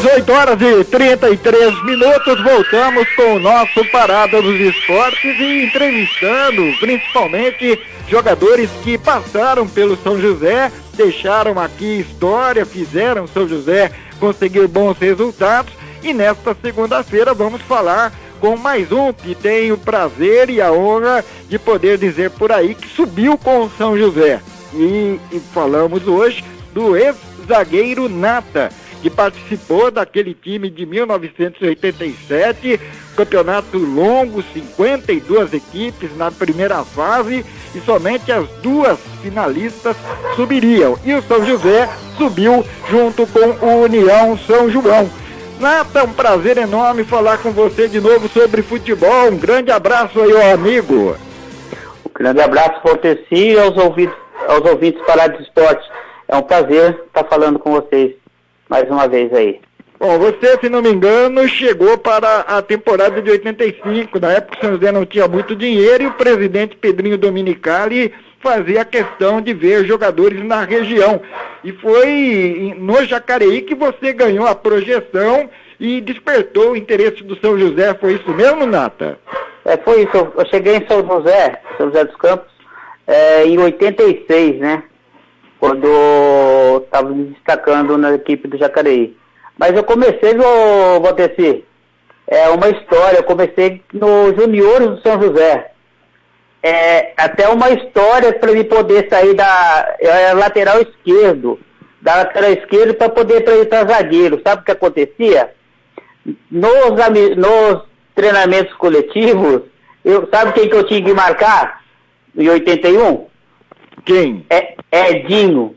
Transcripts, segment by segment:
18 horas e 33 minutos, voltamos com o nosso Parada dos Esportes e entrevistando principalmente jogadores que passaram pelo São José, deixaram aqui história, fizeram São José conseguir bons resultados, e nesta segunda-feira vamos falar com mais um que tem o prazer e a honra de poder dizer por aí que subiu com o São José. E falamos hoje do ex-zagueiro Nata, que participou daquele time de 1987, campeonato longo, 52 equipes na primeira fase, e somente as duas finalistas subiriam. E o São José subiu junto com o União São João. Nata, um prazer enorme falar com você de novo sobre futebol. Um grande abraço aí, ó, amigo. Um grande abraço para o Teci e aos ouvintes Parada dos Esportes. É um prazer estar falando com vocês mais uma vez aí. Bom, você, se não me engano, chegou para a temporada de 85. Na época o São José não tinha muito dinheiro e o presidente Pedrinho Dominicali fazia questão de ver jogadores na região. E foi no Jacareí que você ganhou a projeção e despertou o interesse do São José. Foi isso mesmo, Nata? Foi isso. Eu cheguei em São José dos Campos, em 86, né? Quando eu estava me destacando na equipe do Jacareí. Mas eu comecei, Valdeci, uma história, eu comecei no Juniores do São José. Até uma história para me poder sair lateral esquerdo, da lateral esquerda para poder ir para zagueiro. Sabe o que acontecia? Nos treinamentos coletivos, sabe quem que eu tinha que marcar em 81? Quem? Edinho.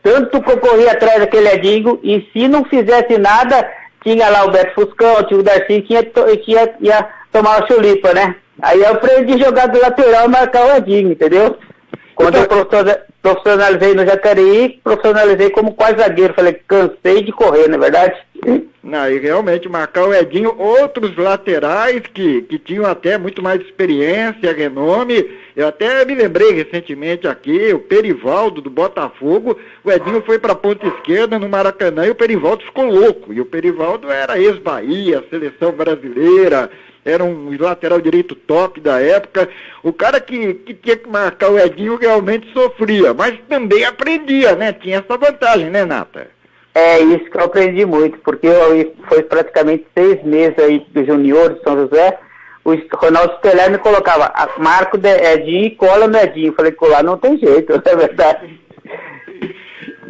Tanto que eu corri atrás daquele Edinho, e se não fizesse nada, tinha lá o Beto Fuscão, tinha o Darcy, que ia tomar a chulipa, né? Aí eu aprendi a jogar do lateral e marcar o Edinho, entendeu? Quando eu profissionalizei no Jacareí, profissionalizei como quase zagueiro. Falei, cansei de correr, não é verdade? Não, e realmente marcar o Edinho, outros laterais que tinham até muito mais experiência, renome. Eu até me lembrei recentemente aqui, o Perivaldo do Botafogo. O Edinho foi para a ponta esquerda no Maracanã e o Perivaldo ficou louco. E o Perivaldo era ex-Bahia, seleção brasileira, era um lateral direito top da época. O cara que tinha que marcar o Edinho realmente sofria, mas também aprendia, né? Tinha essa vantagem, né, Nata? É isso que eu aprendi muito, porque foi praticamente 6 meses aí do Junior de São José. O Ronaldo Steller me colocava, marco de Edinho e cola no Edinho. Falei, colar não tem jeito, é verdade.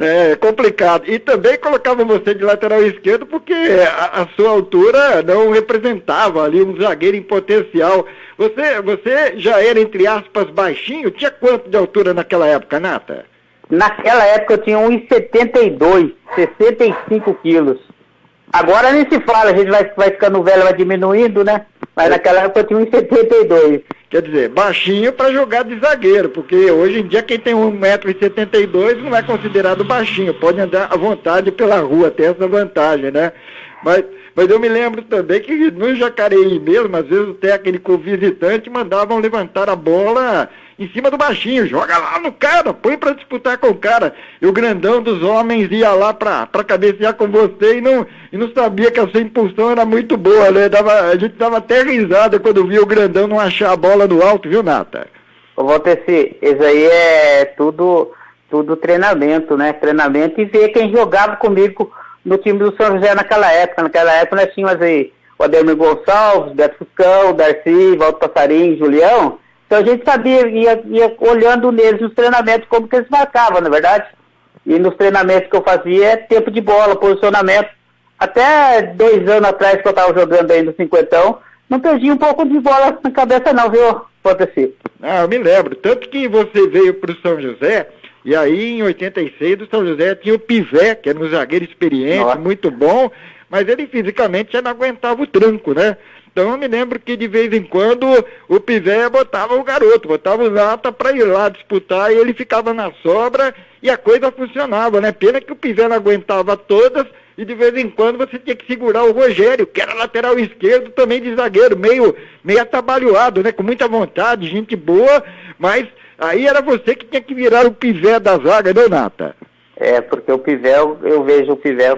É complicado. E também colocava você de lateral esquerdo porque a sua altura não representava ali um zagueiro em potencial. Você já era, entre aspas, baixinho? Tinha quanto de altura naquela época, Nata? Naquela época eu tinha 1,72, 65 quilos. Agora nem se fala, a gente vai ficando velho, vai diminuindo, né? Mas naquela época eu tinha 1,72. Quer dizer, baixinho para jogar de zagueiro, porque hoje em dia quem tem 1,72 m não é considerado baixinho, pode andar à vontade pela rua, tem essa vantagem, né? Mas eu me lembro também que no Jacareí mesmo, às vezes o técnico visitante mandavam levantar a bola em cima do baixinho, joga lá no cara, põe para disputar com o cara. E o grandão dos homens ia lá para cabecear com você e não sabia que a sua impulsão era muito boa, né? A gente dava até risada quando via o grandão não achar a bola no alto, viu, Nata? Ô, Valteci, isso aí é tudo treinamento, né? Treinamento, e ver quem jogava comigo no time do São José naquela época. Naquela época nós tínhamos aí o Ademir Gonçalves, Beto Fuscão, Darcy, Valdo Passarinho, Julião. Então a gente sabia, ia olhando neles nos treinamentos como que eles marcavam, na verdade. E nos treinamentos que eu fazia, tempo de bola, posicionamento. Até 2 anos atrás que eu estava jogando aí no 50, não perdi um pouco de bola na cabeça não, viu, Valteci? Eu me lembro. Tanto que você veio para o São José, e aí em 86 o São José tinha o Pivé, que era um zagueiro experiente, Nossa, muito bom, mas ele fisicamente já não aguentava o tranco, né? Então eu me lembro que de vez em quando o Pivé botava o garoto, botava o Nata para ir lá disputar, e ele ficava na sobra e a coisa funcionava, né? Pena que o Pivé não aguentava todas, e de vez em quando você tinha que segurar o Rogério, que era lateral esquerdo também de zagueiro, meio atabalhoado, né? Com muita vontade, gente boa, mas aí era você que tinha que virar o Pivé da zaga, não, Nata? Porque o Pivé, eu vejo o Pivé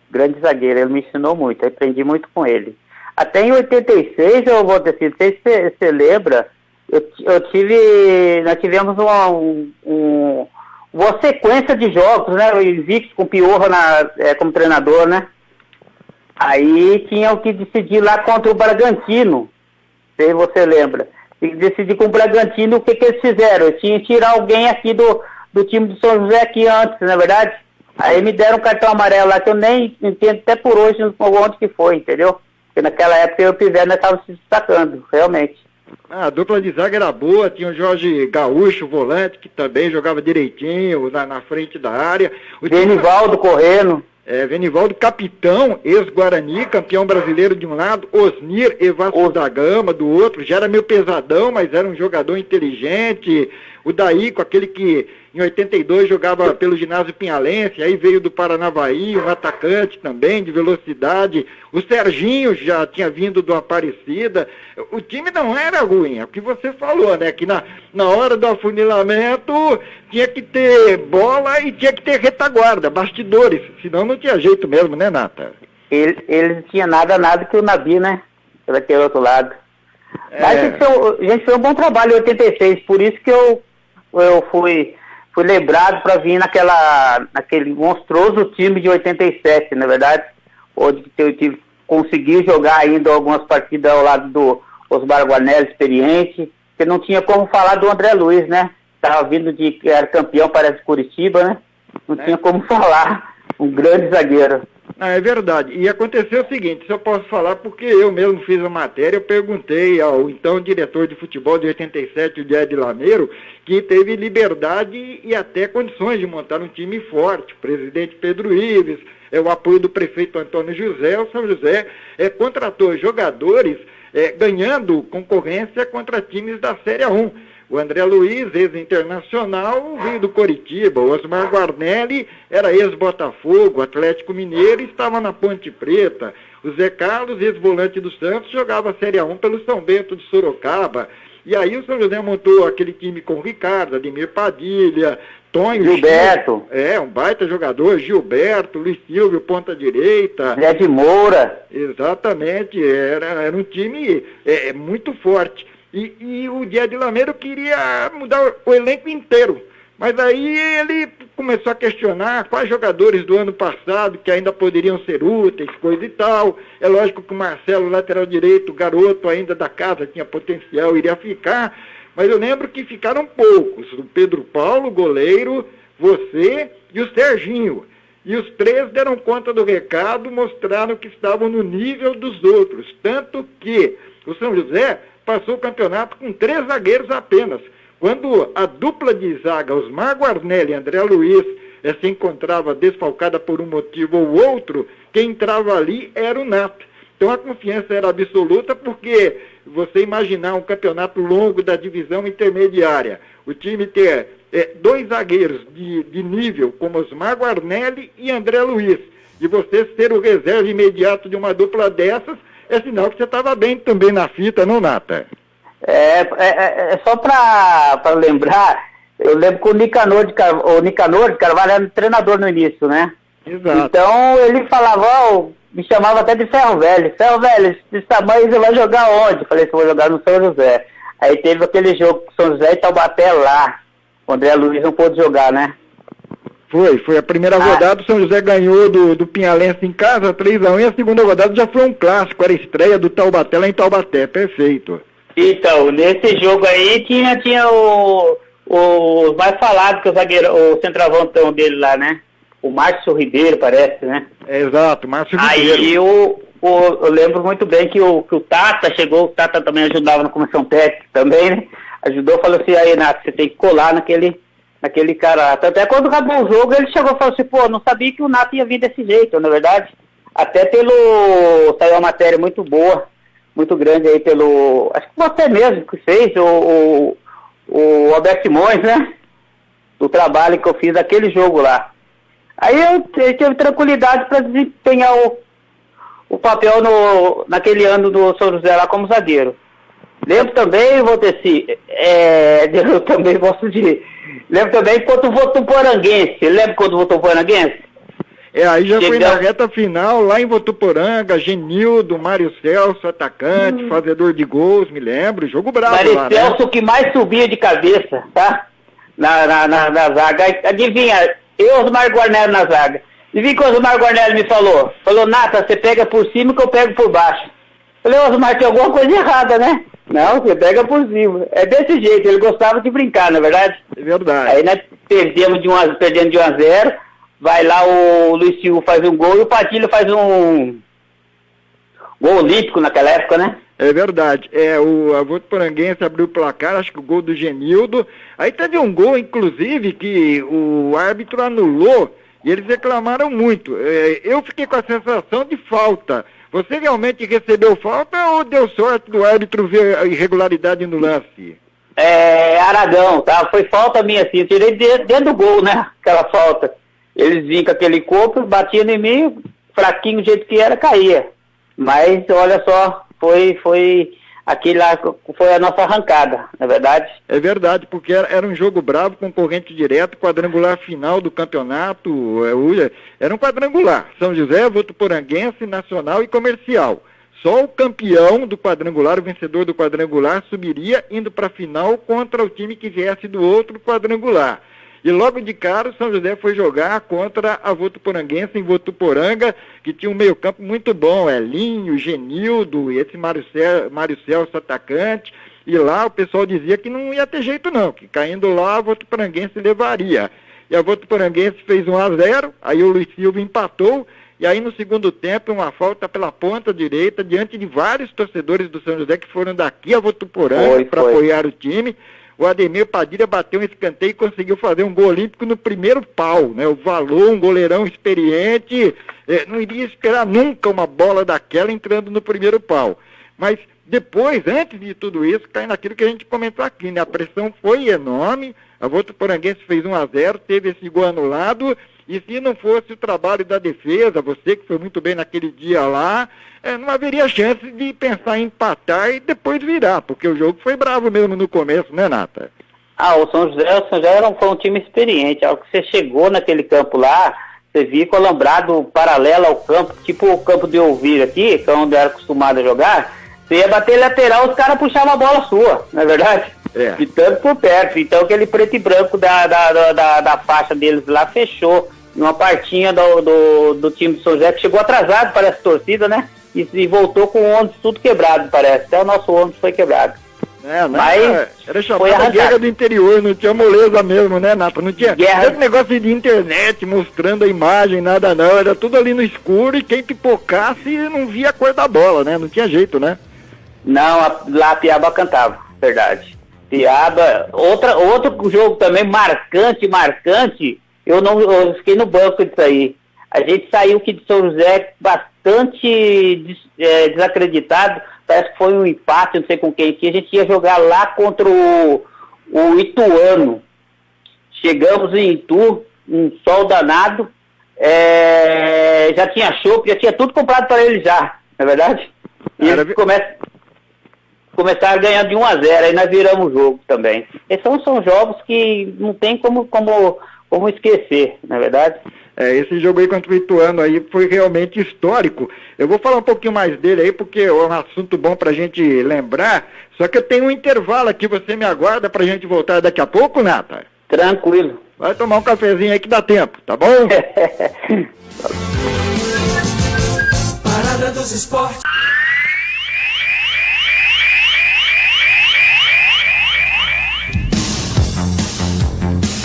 Grande zagueiro, ele me ensinou muito, eu aprendi muito com ele. Até em 86, eu vou dizer, não sei se você lembra, nós tivemos uma sequência de jogos, né? O Invictus com o Piorra como treinador, né? Aí tinham que decidir lá contra o Bragantino, não sei se você lembra. Tinha que decidir com o Bragantino o que eles fizeram. Eu tinha que tirar alguém aqui do time do São José aqui antes, na verdade. Aí me deram um cartão amarelo lá, que eu nem entendo até por hoje onde que foi, entendeu? Porque naquela época eu Pivete estava se destacando, realmente. A dupla de zaga era boa, tinha o Jorge Gaúcho, volante, que também jogava direitinho na frente da área. Venivaldo correndo. Venivaldo, capitão, ex-Guarani, campeão brasileiro de um lado, Osnir e Vasco da Gama do outro, já era meio pesadão, mas era um jogador inteligente. O Daíco, aquele que em 82 jogava pelo ginásio Pinhalense, aí veio do Paranavaí, um atacante também, de velocidade. O Serginho já tinha vindo do Aparecida. O time não era ruim, é o que você falou, né? Que na hora do afunilamento tinha que ter bola e tinha que ter retaguarda, bastidores, senão não tinha jeito mesmo, né, Nata? Ele não tinha nada que o Nabi, né? Daquele outro lado. Mas gente, foi um bom trabalho em 86, por isso que eu fui lembrado para vir naquele monstruoso time de 87, na verdade, onde eu consegui jogar ainda algumas partidas ao lado do Osmar Guarnelli, experiente, que não tinha como falar do André Luiz, né? Estava vindo que era campeão, parece, Curitiba, né? Não tinha como falar, um grande zagueiro. É verdade. E aconteceu o seguinte, isso eu posso falar porque eu mesmo fiz a matéria, eu perguntei ao então diretor de futebol de 87, o Diego Lameiro, que teve liberdade e até condições de montar um time forte. O presidente Pedro Ives, o apoio do prefeito Antônio José, o São José contratou jogadores ganhando concorrência contra times da Série A1. O André Luiz, ex-internacional, veio do Coritiba. O Osmar Guarnelli era ex-Botafogo, Atlético Mineiro, e estava na Ponte Preta. O Zé Carlos, ex-volante do Santos, jogava a Série A1 pelo São Bento de Sorocaba. E aí o São José montou aquele time com Ricardo, Ademir Padilha, Tonho... Gilberto. Um baita jogador, Gilberto, Luiz Silvio, ponta direita. Zé de Moura. Exatamente, era um time muito forte. E o Diego Lameiro queria mudar o elenco inteiro. Mas aí ele começou a questionar quais jogadores do ano passado que ainda poderiam ser úteis, coisa e tal. É lógico que o Marcelo, lateral direito, garoto ainda da casa, tinha potencial, iria ficar. Mas eu lembro que ficaram poucos. O Pedro Paulo, goleiro, você e o Serginho. E os três deram conta do recado, mostraram que estavam no nível dos outros. Tanto que o São José passou o campeonato com 3 zagueiros apenas. Quando a dupla de zaga, Osmar Guarnelli e André Luiz, se encontrava desfalcada por um motivo ou outro, quem entrava ali era o Nato. Então a confiança era absoluta, porque você imaginar um campeonato longo da divisão intermediária, o time ter 2 zagueiros de nível, como Osmar Guarnelli e André Luiz, e você ser o reserva imediato de uma dupla dessas, é sinal que você estava bem também na fita, não, Nata? Só para lembrar, eu lembro que o Nicanor de Carvalho era treinador no início, né? Exato. Então ele falava, me chamava até de Ferro Velho, esse tamanho você vai jogar onde? Eu falei, você vai jogar no São José. Aí teve aquele jogo com São José e Taubaté lá, o André Luiz não pôde jogar, né? Foi a primeira rodada, o São José ganhou do Pinhalense em casa, 3-1, e a segunda rodada já foi um clássico, era a estreia do Taubaté lá em Taubaté, perfeito. Então, nesse jogo aí tinha o mais falado que o zagueiro, o centroavantão dele lá, né? O Márcio Ribeiro, parece, né? Exato, Márcio Ribeiro. Aí eu lembro muito bem que o Tata chegou, o Tata também ajudava na comissão técnica também, né? Ajudou, falou assim, aí, Nato, você tem que colar naquele cara. Até quando acabou o jogo, ele chegou e falou assim, pô, não sabia que o Nato ia vir desse jeito, na verdade. Até saiu uma matéria muito boa, muito grande aí acho que você mesmo que fez, o Alberto Simões, né? Do trabalho que eu fiz naquele jogo lá. Aí eu tive tranquilidade para desempenhar o papel naquele ano do São José lá como zagueiro. Lembro também, eu também gosto de... Lembro também quando votou Poranguense. Lembra quando votou Poranguense? Aí já foi na reta final, lá em Votuporanga, Genildo, Mário Celso, atacante, fazedor de gols, me lembro, jogo bravo Mário lá, Celso, né? Que mais subia de cabeça, tá? Na zaga. Adivinha, eu, Osmar Guarnelli na zaga. Adivinha que o Osmar Guarnelli me falou? Falou, Nata, você pega por cima que eu pego por baixo. Falei, Osmar, tem alguma coisa errada, né? Não, você pega por cima. É desse jeito, ele gostava de brincar, não é verdade? É verdade. Aí nós perdendo de 1-0, vai lá o Luiz Silva faz um gol e o Padilha faz um gol olímpico naquela época, né? É verdade. A Votuporanguense abriu o placar, acho que o gol do Genildo. Aí teve um gol, inclusive, que o árbitro anulou e eles reclamaram muito. Eu fiquei com a sensação de falta. Você realmente recebeu falta ou deu sorte do árbitro ver a irregularidade no lance? Aragão, tá? Foi falta minha, assim. Eu tirei dentro do gol, né? Aquela falta. Eles vinham com aquele corpo, batiam em mim, fraquinho do jeito que era, caía. Mas, olha só, foi aquele lá, foi a nossa arrancada, não é verdade? É verdade, porque era um jogo bravo, concorrente direto, quadrangular final do campeonato, era um quadrangular, São José, Votuporanguense, Nacional e Comercial. Só o campeão do quadrangular, o vencedor do quadrangular, subiria indo para a final contra o time que viesse do outro quadrangular. E logo de cara o São José foi jogar contra a Votuporanguense em Votuporanga, que tinha um meio-campo muito bom, Elinho, Genildo, e esse Mário Celso atacante, e lá o pessoal dizia que não ia ter jeito não, que caindo lá a Votuporanguense levaria. E a Votuporanguense fez 1-0, aí o Luiz Silva empatou, e aí no segundo tempo uma falta pela ponta direita, diante de vários torcedores do São José que foram daqui a Votuporanga para apoiar o time. O Ademir Padilha bateu um escanteio e conseguiu fazer um gol olímpico no primeiro pau, né? O Valor, um goleirão experiente, não iria esperar nunca uma bola daquela entrando no primeiro pau. Mas depois, antes de tudo isso, cai naquilo que a gente comentou aqui, né? A pressão foi enorme, a Votuporanguense fez 1-0, teve esse gol anulado, e se não fosse o trabalho da defesa, você que foi muito bem naquele dia lá, não haveria chance de pensar em empatar e depois virar, porque o jogo foi bravo mesmo no começo, né, Nata? O São José foi um time experiente. Ao que você chegou naquele campo lá, você via com o alambrado paralelo ao campo, tipo o campo de Ouvir aqui, que é onde era acostumado a jogar, você ia bater lateral, os caras puxavam a bola sua, não é verdade? De tanto por perto. Então aquele preto e branco da faixa deles lá fechou numa partinha do time do São José, que chegou atrasado, parece, torcida, né? E voltou com o ônibus tudo quebrado, parece. Até o nosso ônibus foi quebrado. Mas era chamada guerra do interior, não tinha moleza mesmo, né, Nata? Não tinha negócio de internet mostrando a imagem, nada não. Era tudo ali no escuro e quem pipocasse não via a cor da bola, né? Não tinha jeito, né? Não, lá a Piaba cantava, verdade. Piaba, outro jogo também marcante, eu fiquei no banco disso aí. A gente saiu aqui de São José bastante desacreditado, parece que foi um empate, não sei com quem, que a gente ia jogar lá contra o Ituano. Chegamos em Itu, um sol danado, já tinha chopp, já tinha tudo comprado para eles já, não é verdade? E eles começaram ganhando de 1-0, aí nós viramos o jogo também. Esses são jogos que não tem como esquecer, não é verdade? Esse jogo aí contra o Ituano aí foi realmente histórico. Eu vou falar um pouquinho mais dele aí, porque é um assunto bom pra gente lembrar, só que eu tenho um intervalo aqui, você me aguarda pra gente voltar daqui a pouco, Nata? Tranquilo. Vai tomar um cafezinho aí que dá tempo, tá bom? Parada dos Esportes.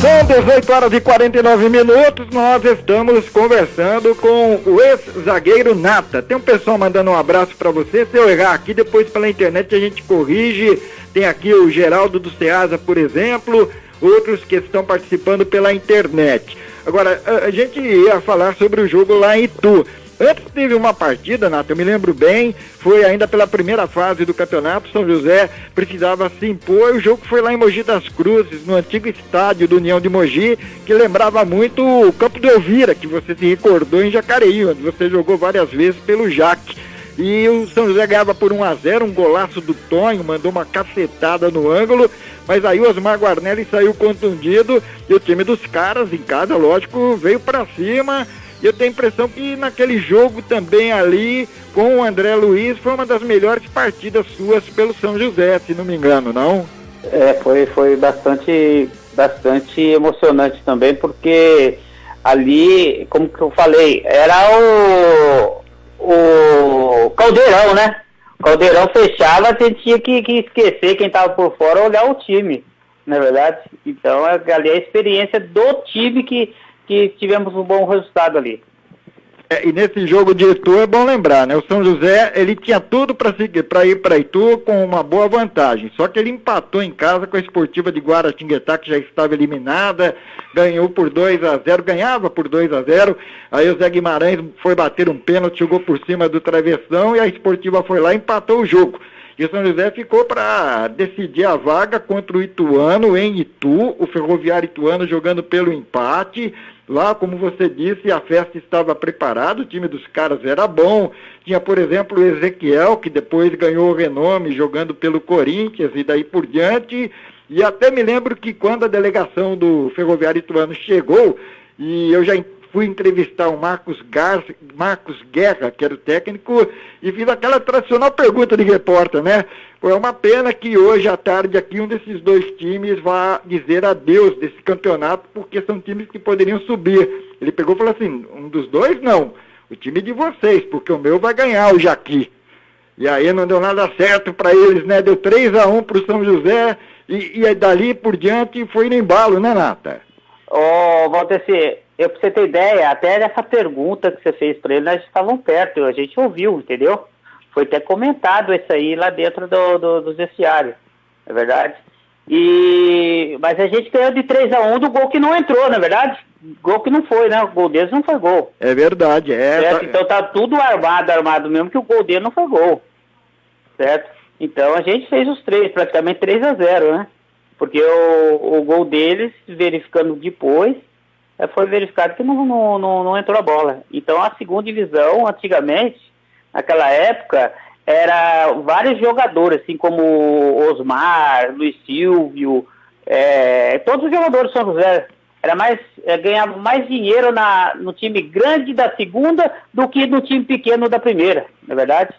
São 18h49, nós estamos conversando com o ex-zagueiro Nata. Tem um pessoal mandando um abraço para você, se eu errar aqui, depois pela internet a gente corrige. Tem aqui o Geraldo do Ceasa, por exemplo, outros que estão participando pela internet. Agora, a gente ia falar sobre o jogo lá em Itu. Antes teve uma partida, Nata, eu me lembro bem, foi ainda pela primeira fase do campeonato, São José precisava se impor, e o jogo foi lá em Mogi das Cruzes, no antigo estádio do União de Mogi, que lembrava muito o Campo de Elvira, que você se recordou em Jacareí, onde você jogou várias vezes pelo Jaque. E o São José ganhava por 1-0, um golaço do Tonho, mandou uma cacetada no ângulo, mas aí o Osmar Guarnelli saiu contundido, e o time dos caras, em casa, lógico, veio pra cima. E eu tenho a impressão que naquele jogo também ali, com o André Luiz, foi uma das melhores partidas suas pelo São José, se não me engano, não? Foi bastante emocionante também, porque ali, como que eu falei, era o caldeirão, né? O caldeirão fechava, a gente tinha que esquecer quem estava por fora, olhar o time, não é verdade? Então, ali é a experiência do time que tivemos um bom resultado ali. E nesse jogo de Itu é bom lembrar, né? O São José, ele tinha tudo para ir para Itu com uma boa vantagem. Só que ele empatou em casa com a Esportiva de Guaratinguetá, que já estava eliminada, ganhou por 2-0, ganhava por 2-0. Aí o Zé Guimarães foi bater um pênalti, jogou por cima do travessão e a Esportiva foi lá e empatou o jogo. E o São José ficou para decidir a vaga contra o Ituano em Itu, o Ferroviário Ituano jogando pelo empate. Lá, como você disse, a festa estava preparada, o time dos caras era bom. Tinha, por exemplo, o Ezequiel, que depois ganhou o renome jogando pelo Corinthians e daí por diante. E até me lembro que quando a delegação do Ferroviário Ituano chegou, e eu já fui entrevistar o Marcos Guerra, que era o técnico, e fiz aquela tradicional pergunta de repórter, né? É uma pena que hoje à tarde aqui um desses dois times vá dizer adeus desse campeonato, porque são times que poderiam subir. Ele pegou e falou assim, um dos dois não, o time de vocês, porque o meu vai ganhar o Jaqui. E aí não deu nada certo para eles, né? Deu 3-1 para o São José e dali por diante foi no embalo, né, Nata? Valdeci, pra você ter ideia, até nessa pergunta que você fez para ele, nós estávamos perto, a gente ouviu, entendeu? Foi até comentado isso aí lá dentro dos vestiários, é verdade? Mas a gente ganhou de 3-1 do gol que não entrou, não é verdade? Gol que não foi, né? O gol deles não foi gol. É verdade, certo? Então tá tudo armado mesmo, que o gol dele não foi gol, certo? Então a gente fez os três, praticamente 3-0, né? Porque o gol deles, verificando depois, foi verificado que não entrou a bola. Então a segunda divisão, antigamente, naquela época, era vários jogadores, assim como Osmar, Luiz Silvio, todos os jogadores do São José. Ganhava mais dinheiro no time grande da segunda do que no time pequeno da primeira, não é verdade?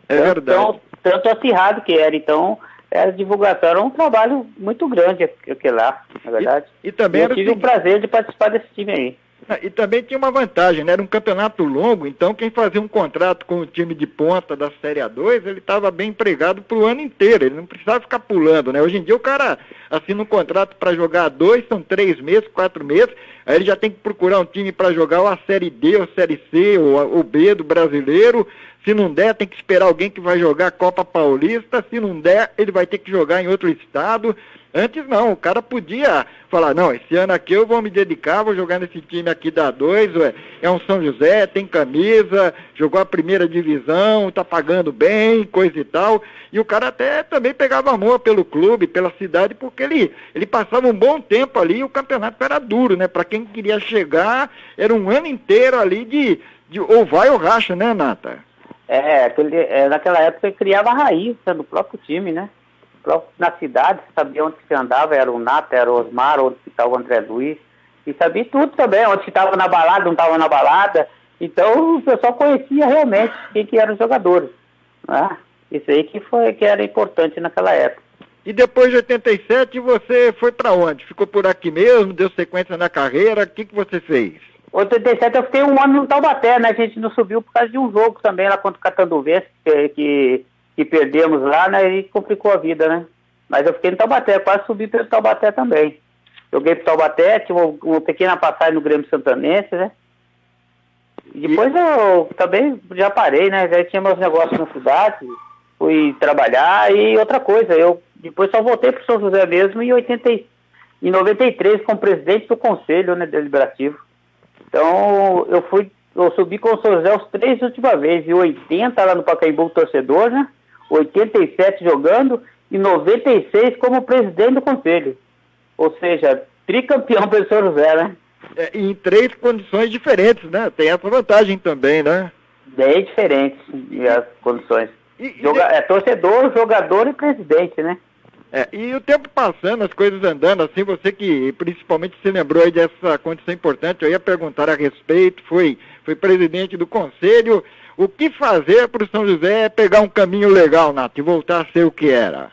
É verdade. Então, tanto acirrado que era. Então, a divulgação era um trabalho muito grande aquele lá, na verdade. E também eu tive o prazer de participar desse time aí. E também tinha uma vantagem, né? Era um campeonato longo, então quem fazia um contrato com o time de ponta da Série A2, ele estava bem empregado para o ano inteiro, ele não precisava ficar pulando, né? Hoje em dia o cara assina um contrato para jogar 2, são 3 meses, 4 meses, aí ele já tem que procurar um time para jogar ou a Série D, ou a Série C, ou o B do brasileiro. Se não der, tem que esperar alguém que vai jogar a Copa Paulista, se não der, ele vai ter que jogar em outro estado. Antes não, o cara podia falar, não, esse ano aqui eu vou me dedicar, vou jogar nesse time aqui da 2, é um São José, tem camisa, jogou a primeira divisão, tá pagando bem, coisa e tal. E o cara até também pegava amor pelo clube, pela cidade, porque ele passava um bom tempo ali e o campeonato era duro, né? Para quem queria chegar, era um ano inteiro ali de ou vai ou racha, né, Nata? Naquela época ele criava a raiz no próprio time, né? Na cidade, sabia onde se andava, era o Nata, era o Osmar, onde estava o André Luiz, e sabia tudo também, onde estava na balada, não estava na balada. Então o pessoal conhecia realmente quem que eram os jogadores, né? Isso aí que era importante naquela época. E depois de 87 você foi para onde? Ficou por aqui mesmo, deu sequência na carreira, o que você fez? Em 87 eu fiquei um ano no Taubaté, né? A gente não subiu por causa de um jogo também lá contra o Catanduvense, que perdemos lá, né, e complicou a vida, né? Mas eu fiquei no Taubaté, quase subi pelo Taubaté também. Joguei pro Taubaté, tive uma pequena passagem no Grêmio Santanense, né? E depois eu também já parei, né? Já tinha meus negócios na cidade, fui trabalhar e outra coisa, eu depois só voltei pro São José mesmo em 93 como presidente do Conselho, né, Deliberativo. Então eu subi com o São José os 3 últimas vezes, em 80 lá no Pacaembu torcedor, né? 87 jogando e 96 como presidente do conselho. Ou seja, tricampeão pelo São José, né? Em 3 condições diferentes, né? Tem essa vantagem também, né? Bem diferentes as condições. Torcedor, jogador e presidente, né? E o tempo passando, as coisas andando, assim, você que principalmente se lembrou aí dessa condição importante, eu ia perguntar a respeito, foi presidente do conselho, o que fazer para o São José pegar um caminho legal, Nato, e voltar a ser o que era?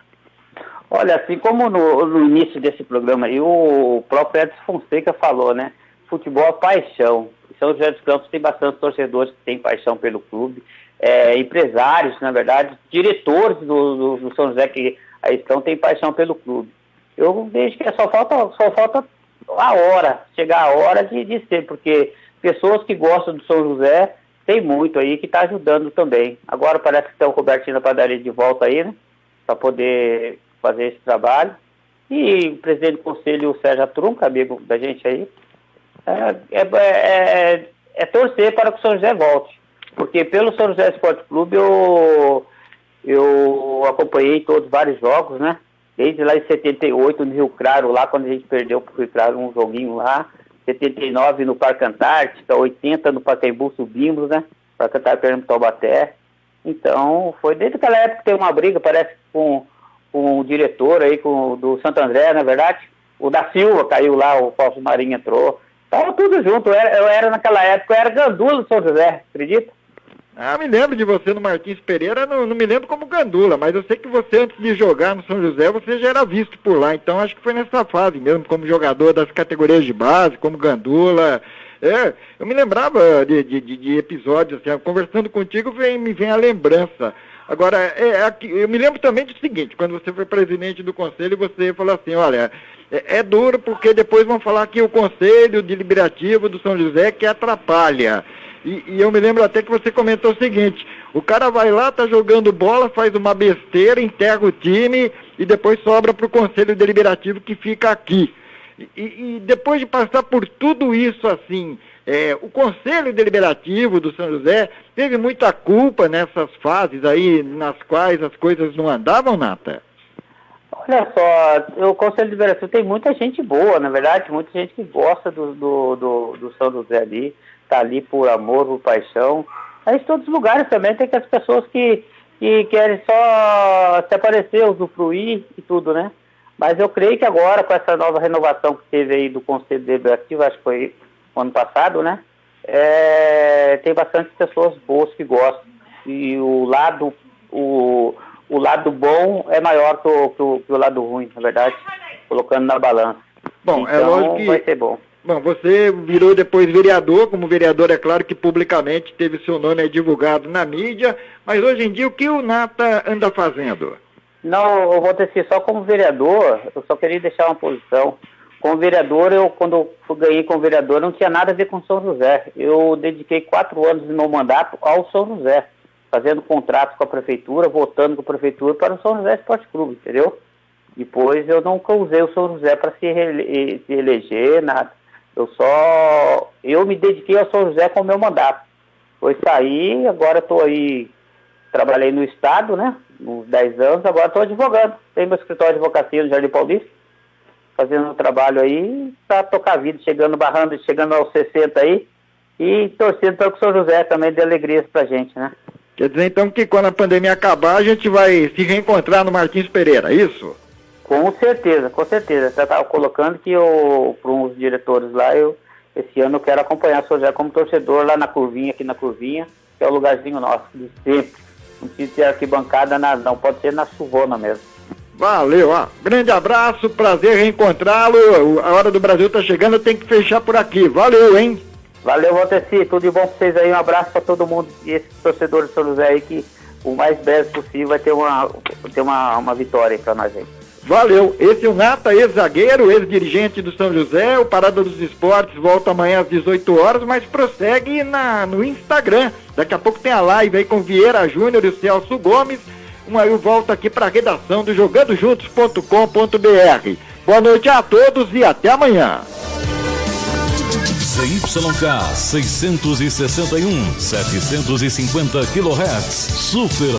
Olha, assim como no início desse programa aí, o próprio Edson Fonseca falou, né? Futebol é paixão. São José dos Campos tem bastante torcedores que têm paixão pelo clube, empresários, na verdade, diretores do São José que aí estão têm paixão pelo clube. Eu vejo que só falta a hora, chegar a hora de ser, porque pessoas que gostam do São José tem muito aí que está ajudando também. Agora parece que estão cobertinho a padaria de volta aí, né? Para poder fazer esse trabalho. E o presidente do conselho, o Sérgio Trunca, amigo da gente aí, é torcer para que o São José volte. Porque pelo São José Esporte Clube eu acompanhei vários jogos, né? Desde lá em 78, no Rio Claro, lá quando a gente perdeu pro Rio Claro um joguinho lá, 79 no Parque Antártica, 80 no Pacaembu subimos, né? Parque Antártica perdemos Taubaté. Então, foi desde aquela época que tem uma briga, parece com o diretor aí, do Santo André, na verdade. O da Silva caiu lá, o Fausto Marinho entrou. Tava tudo junto, eu era naquela época, eu era gandula do São José, acredita? Me lembro de você no Martins Pereira, não me lembro como gandula, mas eu sei que você antes de jogar no São José, você já era visto por lá, então acho que foi nessa fase mesmo, como jogador das categorias de base, como gandula. Eu me lembrava de episódios, assim, conversando contigo me vem a lembrança. Agora, eu me lembro também do seguinte, quando você foi presidente do conselho, você falou assim, olha, é duro porque depois vão falar que o conselho deliberativo do São José que atrapalha. E eu me lembro até que você comentou o seguinte, o cara vai lá, tá jogando bola, faz uma besteira, enterra o time e depois sobra pro conselho deliberativo que fica aqui. E depois de passar por tudo isso assim, o Conselho Deliberativo do São José teve muita culpa nessas fases aí, nas quais as coisas não andavam, Nata? Olha só, o Conselho Deliberativo tem muita gente boa, na verdade, muita gente que gosta do São José ali, tá ali por amor, por paixão. Mas em todos os lugares também tem que as pessoas que querem só se aparecer, usufruir e tudo, né? Mas eu creio que agora, com essa nova renovação que teve aí do Conselho Deliberativo, acho que foi ano passado, né? Tem bastante pessoas boas que gostam. E o lado bom é maior que o lado ruim, na verdade, colocando na balança. Bom, então, é lógico que vai ser bom. Bom, você virou depois vereador, como vereador é claro que publicamente teve seu nome divulgado na mídia, mas hoje em dia o que o Nata anda fazendo? Não, eu vou dizer só como vereador, eu só queria deixar uma posição. Como vereador, quando eu ganhei como vereador, não tinha nada a ver com São José. Eu dediquei 4 anos do meu mandato ao São José, fazendo contrato com a prefeitura, votando com a prefeitura para o São José Esporte Clube, entendeu? Depois eu nunca usei o São José para se eleger, nada. Eu me dediquei ao São José com o meu mandato. Foi sair, agora estou aí, trabalhei no Estado, né? Uns 10 anos, agora estou advogando. Tenho meu escritório de advocacia no Jardim Paulista, fazendo um trabalho aí para tocar a vida, chegando aos 60 aí, e torcendo para que o São José também dê alegrias pra gente, né? Quer dizer então que quando a pandemia acabar, a gente vai se reencontrar no Martins Pereira, isso? Com certeza, com certeza. Você estava colocando que para uns diretores lá, esse ano eu quero acompanhar o São José como torcedor lá na Curvinha, aqui na Curvinha, que é o lugarzinho nosso, de sempre. Não precisa ter arquibancada, nada, não, pode ser na chuvona mesmo. Valeu, grande abraço, prazer reencontrá-lo. A hora do Brasil tá chegando, tem que fechar por aqui. Valeu, hein? Valeu, Valteci, tudo de bom pra vocês aí, um abraço pra todo mundo e esses torcedores de São José aí, que o mais breve possível vai ter uma vitória aí pra nós aí. Valeu, esse é o Nata, ex-zagueiro, ex-dirigente do São José. O Parada dos Esportes volta amanhã às 18 horas, mas prossegue no Instagram. Daqui a pouco tem a live aí com Vieira Júnior e o Celso Gomes. Eu volto aqui para a redação do jogandojuntos.com.br. Boa noite a todos e até amanhã. ZYK 661, 750 kHz, Super